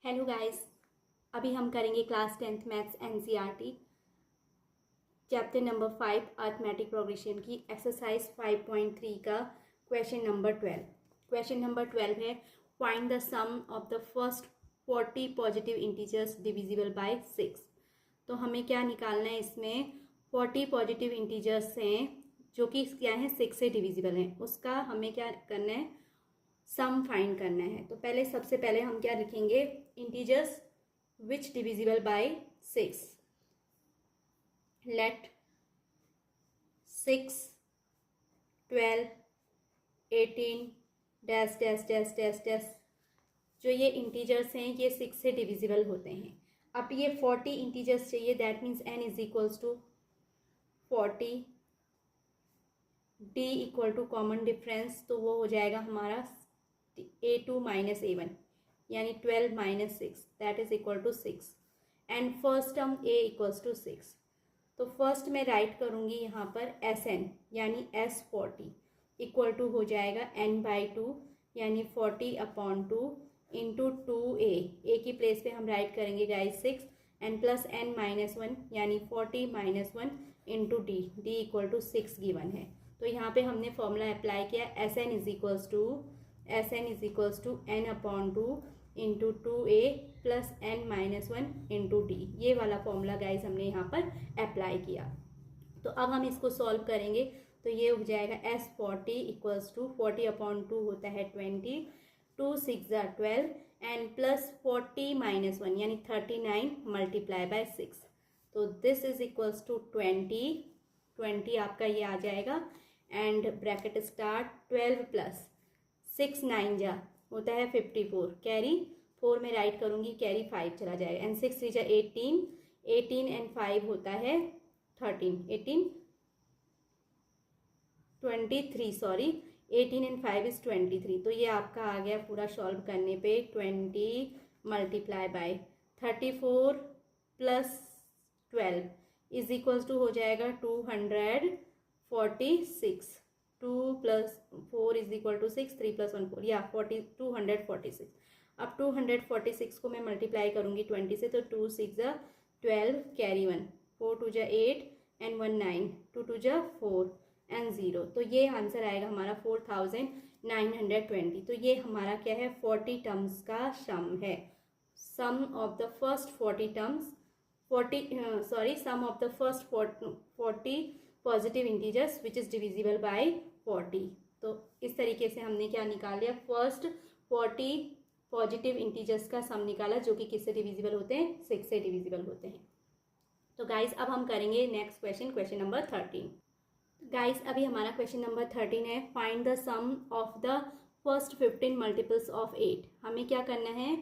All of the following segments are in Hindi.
हेलो गाइस, अभी हम करेंगे class 10th maths NCERT chapter number 5 arithmetic progression की एक्सरसाइज 5.3 का क्वेश्चन नंबर 12। क्वेश्चन नंबर 12 है find the sum of the first 40 positive integers divisible by 6। तो हमें क्या निकालना है, इसमें 40 पॉजिटिव इंटीजर्स हैं जो कि क्या है 6 से डिविजिबल हैं, उसका हमें क्या करना है, सम फाइंड करना है। तो पहले सबसे पहले हम क्या लिखेंगे, integers which divisible by 6। Let 6, 12, 18 dash dash dash dash dash, जो ये इंटीजर्स हैं ये 6 से डिविजिबल होते हैं। अब ये 40 इंटीजर्स चाहिए, that means n is equals to 40, d equal to common difference, तो वो हो जाएगा हमारा a2 माइनस a1 यानी 12 minus 6 that is equal to 6 and first term a equals to 6। तो फर्स्ट मैं राइट करूँगी यहाँ पर Sn यानी S40 इक्वल टू हो जाएगा n/2 यानी 40 अपॉन 2 इंटू 2a, a की प्लेस पे हम राइट करेंगे guys 6 and plus n minus 1 यानी 40 minus 1 into d equal to 6 given है। तो यहाँ पे हमने फॉर्मूला अप्लाई किया, Sn is equals to n upon 2 into 2a plus n minus 1 into d, ये वाला फॉर्मूला गाइज हमने यहाँ पर अप्लाई किया। तो अब हम इसको सॉल्व करेंगे, तो ये हो जाएगा S40 इक्वल्स टू 40 अपॉन 2 होता है 20, 2 6 12 एंड प्लस 40 माइनस 1 यानी 39 मल्टीप्लाई बाय 6। तो दिस इज इक्वल्स टू 20 आपका ये आ जाएगा एंड ब्रैकेट स्टार्ट 12 प्लस 6 9 जा होता है 54, कैरी 4 में राइट करूँगी, कैरी 5 चला जाएगा एंड 6 3 जा 18 एंड 5 होता है 18 एंड 5 इज 23। तो ये आपका आ गया पूरा सॉल्व करने पे 20 multiply by 34 plus 12 is equals to हो जाएगा 246, 2 plus 4 is equal to 6, 3 plus 1 4 या 246। अब 246 को मैं मल्टीप्लाई करूँगी 20 से, तो 2 6 जा 12 कैरी 1, 4 2 जा 8 एंड 1 9, 2 2 जा 4 एंड 0। तो ये आंसर आएगा हमारा 4920। तो ये हमारा क्या है, 40 टर्म्स का सम है। Sum of the first 40 terms sum of the first 40 positive integers which is divisible by 40। तो इस तरीके से हमने क्या निकाल लिया, फर्स्ट 40 पॉजिटिव इंटीजर्स का सम निकाला जो कि किससे डिविजिबल होते हैं, 6 से डिविजिबल होते हैं। तो गाइस अब हम करेंगे नेक्स्ट क्वेश्चन नंबर 13। गाइस अभी हमारा क्वेश्चन नंबर 13 है find the sum of the first 15 multiples of 8। हमें क्या करना है,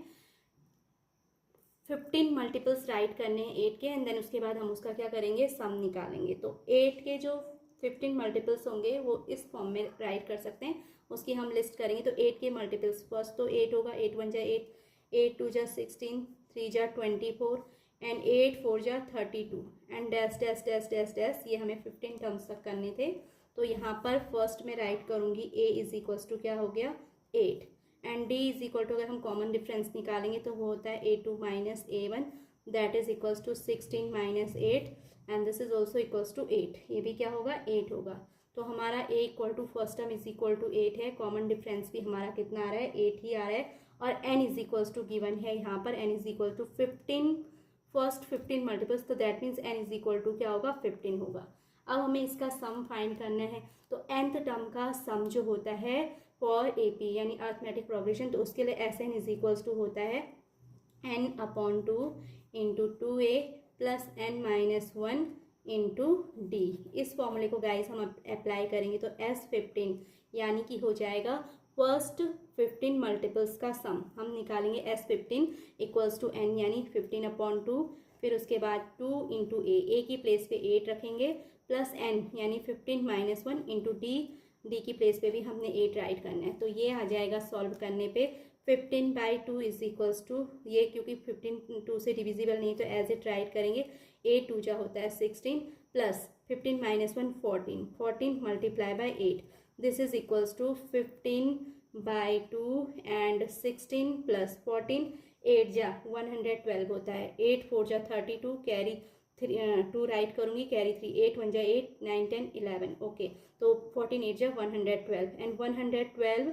15 मल्टीपल्स राइट करने हैं 8 के एंड देन उसके बाद हम उसका क्या करेंगे, सम निकालेंगे। तो 8 के जो 15 मल्टीपल्स होंगे वो इस फॉर्म में राइट कर सकते हैं, उसकी हम लिस्ट करेंगे। तो 8 के मल्टीपल्स फर्स्ट तो 8 होगा, 8 1 जा 8, 8 2 जा 16, 3 जा 24 एंड 8 4 जा 32 and dash dash dash dash dash, ये हमें 15 टर्म्स तक करने थे। तो यहाँ पर फर्स्ट में राइट करूँगी a इज इक्वल्स टू क्या हो गया 8 and d is equal to, अगर हम कॉमन डिफरेंस निकालेंगे तो वो होता है a2 minus a1 that is equals to 16 minus 8 and this is also equals to 8, ये भी क्या होगा 8 होगा। तो हमारा a equal to first term is equal to 8 है, कॉमन डिफरेंस भी हमारा कितना आ रहा है 8 ही आ रहा है और n is equals to given है यहाँ पर, n is equal to 15 first 15 multiples, तो that means n is equal to क्या होगा 15 होगा। अब हमें इसका सम फाइंड करना है, तो nth टर्म का सम जो होता है फॉर AP यानी अरिथमेटिक प्रोग्रेशन, तो उसके लिए Sn इज इक्वल्स टू होता है n upon 2 into 2a plus n minus 1 into D. इस फॉर्मूले को गाइस हम अप्लाई करेंगे तो S15 यानी कि हो जाएगा फर्स्ट 15 मल्टीपल्स का सम हम निकालेंगे, S15 इक्वल्स टू n यानी 15 अपॉन 2, फिर उसके बाद 2 इंटू a की प्लेस पे 8 रखेंगे प्लस n यानी 15 माइनस 1 इंटू डी की प्लेस पे भी हमने 8 राइट करना है। तो ये आ जाएगा सॉल्व करने पे 15/2 इज इक्वल्स टू, ये क्योंकि 15 2 से डिविजिबल नहीं तो एज इट राइट करेंगे, 8 2 जा होता है 16 plus 15 minus 1 14 multiply by 8, this is equals to 15/2 and 16 plus 14 8 जा 112 होता है, 8 4 जा 32, कैरी 2 राइट करूँगी, कैरी 3, 8 1 जा 8, 9 10 11, ओके। तो 14 8 जा 112 एंड 112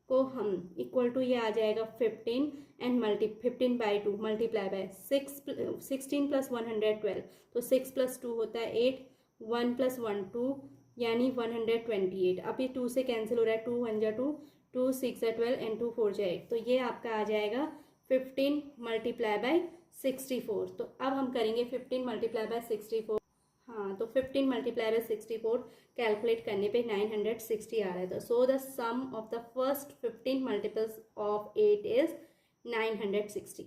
को हम इक्वल टू ये आ जाएगा 15 and 15 by 2 multiply by 16 plus 112, तो 6 प्लस 2 होता है 8, 1 प्लस 1 2 यानी 128। अब ये 2 से कैंसिल हो रहा है, 2 1 जा 2, 2 6 जा 12 एंड 2 4 जा 8, तो ये आपका आ जाएगा 15 मल्टीप्लाई बाय 64। तो अब हम करेंगे 15 मल्टीप्लाई बाय 64। हाँ, तो 15 मल्टीप्लाई बाय 64 कैलकुलेट करने पे 960 आ रहा है। तो so the sum of the first 15 multiples of 8 is 960।